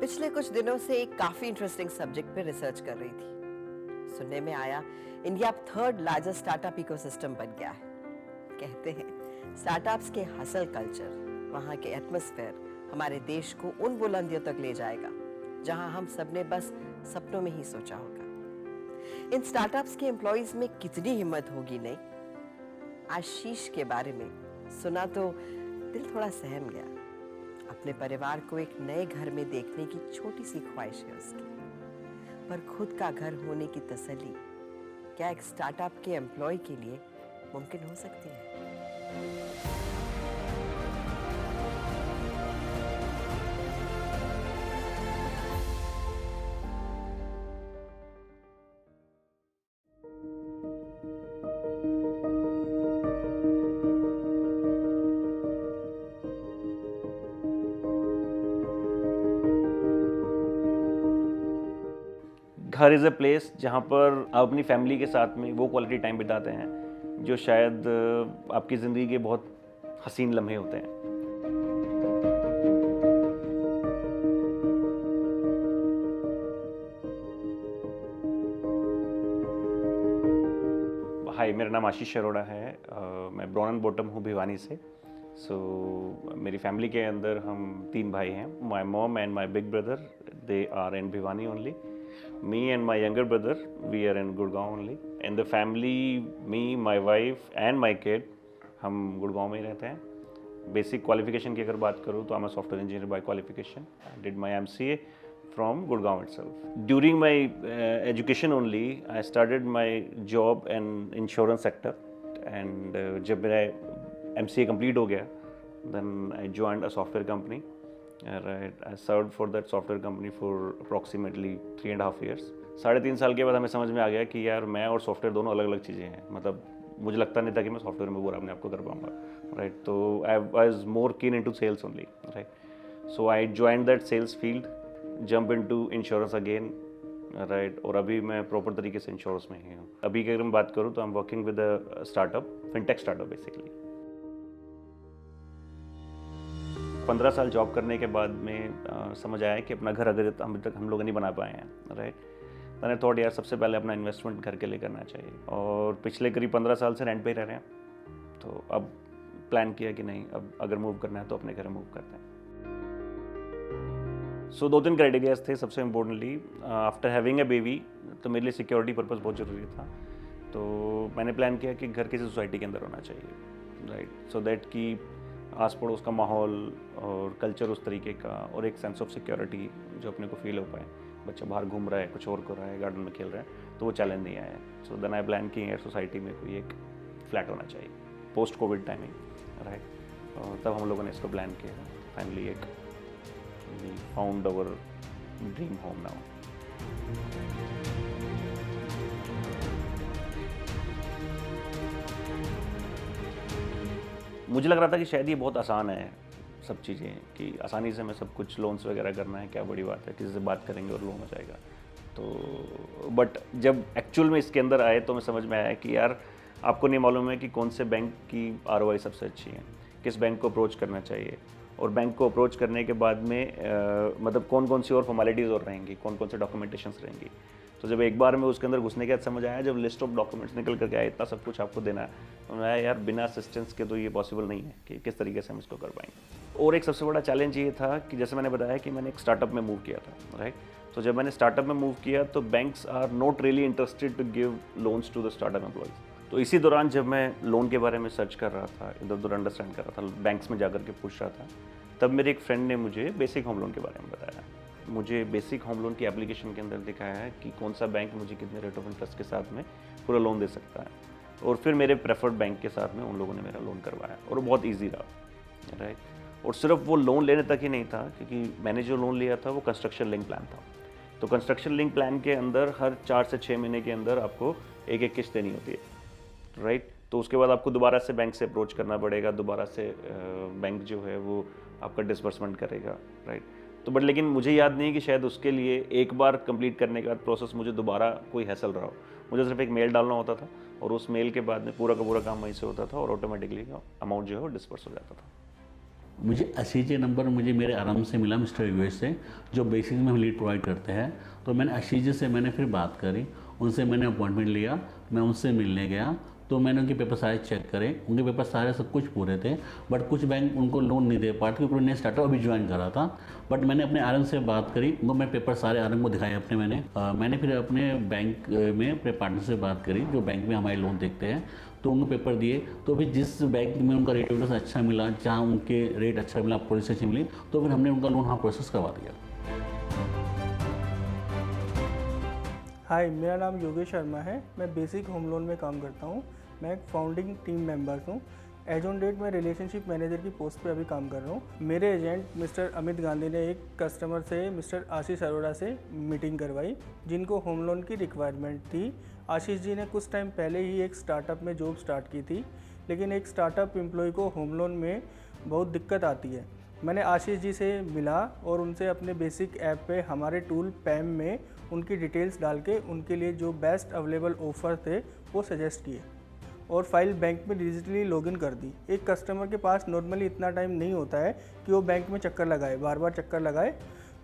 पिछले कुछ दिनों से एक काफी इंटरेस्टिंग सब्जेक्ट पे रिसर्च कर रही थी। सुनने में आया इंडिया अब थर्ड लार्जेस्ट स्टार्टअप इकोसिस्टम बन गया है। कहते हैं स्टार्टअप्स के हसल कल्चर, वहाँ के एटमॉस्फेयर हमारे देश को उन बुलंदियों तक ले जाएगा जहाँ हम सबने बस सपनों में ही सोचा होगा। इन स्टार्टअप्स के एम्प्लॉइज में कितनी हिम्मत होगी नहीं। आशीष के बारे में सुना तो दिल थोड़ा सहम गया। अपने परिवार को एक नए घर में देखने की छोटी सी ख्वाहिश है उसकी, पर खुद का घर होने की तसल्ली क्या एक स्टार्टअप के एम्प्लॉय के लिए मुमकिन हो सकती है? घर इज़ अ प्लेस जहाँ पर आप अपनी फैमिली के साथ में वो क्वालिटी टाइम बिताते हैं जो शायद आपकी ज़िंदगी के बहुत हसीन लम्हे होते हैं। हाय, मेरा नाम आशीष अरोड़ा है। मैं ब्राउन एंड बॉटम हूँ भिवानी से। मेरी फैमिली के अंदर हम 3 भाई हैं। My mom and my big brother, they are in Bhiwani only. Me and my younger brother, we are in Gurgaon only. In the family, me, my wife and my kid, हम गुड़गांव में ही रहते हैं। बेसिक क्वालिफिकेशन की अगर बात करूँ तो I am a software engineer by qualification. I did my MCA from Gurgaon itself. During my education only, I started my job in insurance sector. And जब मेरा MCA complete हो गया, then I joined a software company. Right, I served for that software company for approximately 3.5 years. 3.5 साल के बाद हमें समझ में आ गया कि यार मैं और सॉफ्टवेयर दोनों अलग अलग चीज़ें हैं। मतलब मुझे लगता नहीं था कि मैं सॉफ्टवेयर में पूरा अपने आप को कर पाऊंगा। राइट, तो आई was more keen into sales only. Right, so I join that sales field, jump into insurance again. Right, और अभी मैं प्रॉपर तरीके से इंश्योरेंस में ही हूँ। अभी की अगर मैं बात करूँ तो I am working with a startup, fintech startup basically. 15 साल जॉब करने के बाद में समझ आया कि अपना घर अगर अभी तक हम लोग नहीं बना पाए हैं. राइट, मैंने थॉट यार सबसे पहले अपना इन्वेस्टमेंट घर के लिए करना चाहिए. और पिछले करीब 15 साल से रेंट पे ही रह रहे हैं. तो अब प्लान किया कि नहीं, अब अगर मूव करना है तो अपने घर मूव करते हैं. सो 2-3 क्राइटेरियाज थे. सबसे importantly after having a baby, तो मेरे लिए सिक्योरिटी पर्पज़ बहुत ज़रूरी था. तो मैंने प्लान किया कि घर किसी सोसाइटी के अंदर होना चाहिए. राइट, सो दैट कि आस पड़ोस का माहौल और कल्चर उस तरीके का, और एक सेंस ऑफ सिक्योरिटी जो अपने को फील हो पाए. बच्चा बाहर घूम रहा है, कुछ और कर रहा है, गार्डन में खेल रहा है, तो वो चैलेंज नहीं आया है. सो देन आई प्लान की यार सोसाइटी में कोई एक फ्लैट होना चाहिए पोस्ट कोविड टाइमिंग. राइट, और तब हम लोगों ने इसको प्लान किया फैमिली. एक we found our dream home now. मुझे लग रहा था कि शायद ये बहुत आसान है सब चीज़ें, कि आसानी से हमें सब कुछ लोन्स वगैरह करना है, क्या बड़ी बात है, किसी से बात करेंगे और लोन हो जाएगा. तो बट जब एक्चुअल में इसके अंदर आए तो मैं समझ में आया कि यार आपको नहीं मालूम है कि कौन से बैंक की ROI सबसे अच्छी है, किस बैंक को अप्रोच करना चाहिए, और बैंक को अप्रोच करने के बाद में मतलब कौन कौन सी और फॉर्मेलिटीज़ और रहेंगी, कौन कौन से डॉक्यूमेंटेशंस रहेंगी. तो जब एक बार में उसके अंदर घुसने के बाद समझ आया, जब लिस्ट ऑफ डॉक्यूमेंट्स निकल करके आया, इतना सब कुछ आपको देना है, तो मैं यार बिना असिस्टेंस के तो ये पॉसिबल नहीं है कि किस तरीके से हम इसको कर पाएंगे. और एक सबसे बड़ा चैलेंज ये था कि जैसे मैंने बताया कि मैंने एक स्टार्टअप में मूव किया था. राइट, तो जब मैंने स्टार्टअप में मूव किया तो banks are not really interested to give loans to the startup employees. तो इसी दौरान जब मैं लोन के बारे में सर्च कर रहा था, इधर उधर अंडरस्टैंड कर रहा था, बैंक्स में जाकर के पूछ रहा था, तब मेरे एक फ्रेंड ने मुझे बेसिक होम लोन के बारे में बताया. मुझे बेसिक होम लोन की एप्लीकेशन के अंदर दिखाया है कि कौन सा बैंक मुझे कितने रेट ऑफ इंटरेस्ट के साथ में पूरा लोन दे सकता है. और फिर मेरे प्रेफर्ड बैंक के साथ में उन लोगों ने मेरा लोन करवाया, और वो बहुत ईजी रहा. राइट, और सिर्फ वो लोन लेने तक ही नहीं था, क्योंकि मैंने जो लोन लिया था वो कंस्ट्रक्शन लिंक प्लान था. तो कंस्ट्रक्शन लिंक प्लान के अंदर हर 4 से 6 महीने के अंदर आपको एक एक किस्त देनी होती है. राइट, तो उसके बाद आपको दोबारा से बैंक से अप्रोच करना पड़ेगा, दोबारा से बैंक जो है वो आपका डिसबर्समेंट करेगा. राइट, तो बट लेकिन मुझे याद नहीं कि शायद उसके लिए एक बार कंप्लीट करने के बाद प्रोसेस मुझे दोबारा कोई हैसल रहा हो. मुझे सिर्फ एक मेल डालना होता था, और उस मेल के बाद में पूरा का पूरा काम वहीं से होता था, और ऑटोमेटिकली अमाउंट जो है वो डिस्पर्स हो जाता था. मुझे आशीष नंबर मुझे मेरे आराम से मिला मिस्टर यूएस से, जो बेसिक में लीड प्रोवाइड करते हैं। तो मैंने आशीष जी से मैंने फिर बात करी, उनसे मैंने अपॉइंटमेंट लिया, मैं उनसे मिलने गया। तो मैंने उनके पेपर सारे चेक करे, उनके पेपर सारे सब कुछ पूरे थे, बट कुछ बैंक उनको लोन नहीं दे पाते क्योंकि उन्होंने स्टार्टअप अभी ज्वाइन करा था। बट मैंने अपने आरएम से बात करी, उनको मैं पेपर सारे आरएम को दिखाए अपने। मैंने फिर अपने बैंक में अपने पार्टनर से बात करी जो बैंक में हमारे लोन देखते हैं, तो उनको पेपर दिए। तो फिर जिस बैंक में उनका रेट ऑफ इंटरेस्ट अच्छा मिला, जहाँ उनके रेट अच्छा मिला, पॉलिसी अच्छी मिली, तो फिर हमने उनका लोन हाँ प्रोसेस करवा दिया। हाय, मेरा नाम योगेश शर्मा है। मैं बेसिक होम लोन में काम करता हूँ। मैं एक फाउंडिंग टीम मेंबर हूँ। एज ऑन डेट मैं रिलेशनशिप मैनेजर की पोस्ट पे अभी काम कर रहा हूँ। मेरे एजेंट मिस्टर अमित गांधी ने एक कस्टमर से मिस्टर आशीष अरोड़ा से मीटिंग करवाई, जिनको होम लोन की रिक्वायरमेंट थी। आशीष जी ने कुछ टाइम पहले ही एक स्टार्टअप में जॉब स्टार्ट की थी, लेकिन एक स्टार्टअप एम्प्लॉय को होम लोन में बहुत दिक्कत आती है। मैंने आशीष जी से मिला और उनसे अपने बेसिक ऐप पे हमारे टूल पैम में उनकी डिटेल्स डाल के उनके लिए जो बेस्ट अवेलेबल ऑफ़र थे वो सजेस्ट किए और फाइल बैंक में डिजिटली लॉगिन कर दी। एक कस्टमर के पास नॉर्मली इतना टाइम नहीं होता है कि वो बैंक में चक्कर लगाए, बार बार चक्कर लगाए,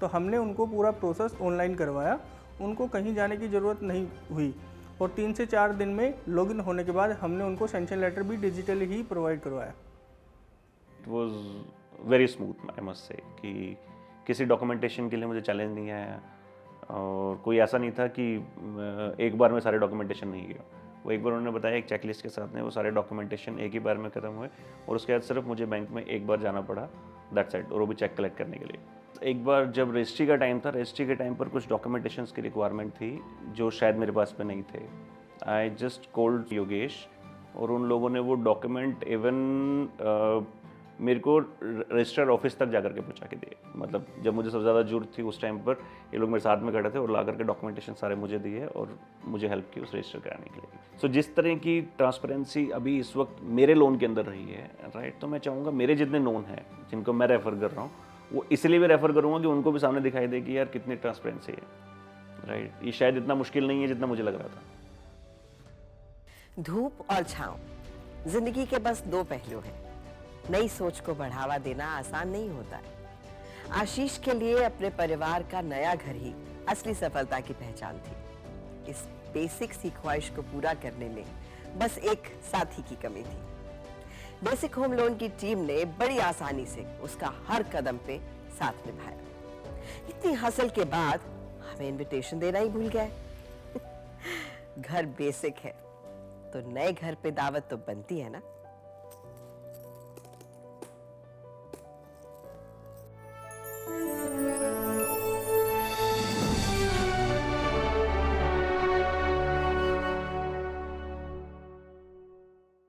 तो हमने उनको पूरा प्रोसेस ऑनलाइन करवाया। उनको कहीं जाने की ज़रूरत नहीं हुई और 3 से 4 दिन में लॉगिन होने के बाद हमने उनको सैंक्शन लेटर भी डिजिटली ही प्रोवाइड करवाया। It was very smooth, I must say, कि किसी डॉक्यूमेंटेशन के लिए मुझे चैलेंज नहीं आया और कोई ऐसा नहीं था कि एक बार में सारे डॉक्यूमेंटेशन नहीं किया। वो एक बार उन्होंने बताया एक चेकलिस्ट के साथ में वो सारे डॉक्यूमेंटेशन एक ही बार में ख़त्म हुए और उसके बाद सिर्फ मुझे बैंक में एक बार जाना पड़ा, दैट्स इट, और वो भी चेक कलेक्ट करने के लिए। एक बार जब रजिस्ट्री का टाइम था, रजिस्ट्री के टाइम पर कुछ डॉक्यूमेंटेशंस की रिक्वायरमेंट थी जो शायद मेरे पास में नहीं थे। आई जस्ट कॉल्ड योगेश और उन लोगों ने वो डॉक्यूमेंट इवन मेरे को रजिस्टर ऑफिस तक जाकर के पहुंचा के दिए। मतलब जब मुझे सबसे ज़्यादा जरूरत थी उस टाइम पर ये लोग मेरे साथ में खड़े थे और ला करके डॉक्यूमेंटेशन सारे मुझे दिए और मुझे हेल्प की उस रजिस्टर कराने के लिए। सो जिस तरह की ट्रांसपेरेंसी अभी इस वक्त मेरे लोन के अंदर रही है, राइट, तो मैं चाहूँगा मेरे जितने नोन हैं जिनको मैं रेफ़र कर रहा हूँ, वो इसलिए भी रेफ़र करूँगा कि उनको भी सामने दिखाई दे कि यार कितनी ट्रांसपेरेंसी है, राइट। ये शायद इतना मुश्किल नहीं है जितना मुझे लग रहा था। धूप और छांव, जिंदगी के बस 2 पहलू हैं। नई सोच को बढ़ावा देना आसान नहीं होता है। आशीष के लिए अपने परिवार का नया घर ही असली सफलता की पहचान थी। इस बेसिक सी ख्वाहिश को पूरा करने में बस एक साथी की कमी थी। बेसिक होम लोन की टीम ने बड़ी आसानी से उसका हर कदम पे साथ निभाया। इतनी हसल के बाद हमें इनविटेशन देना ही भूल गए। घर बेसिक है तो नए घर पे दावत तो बनती है ना।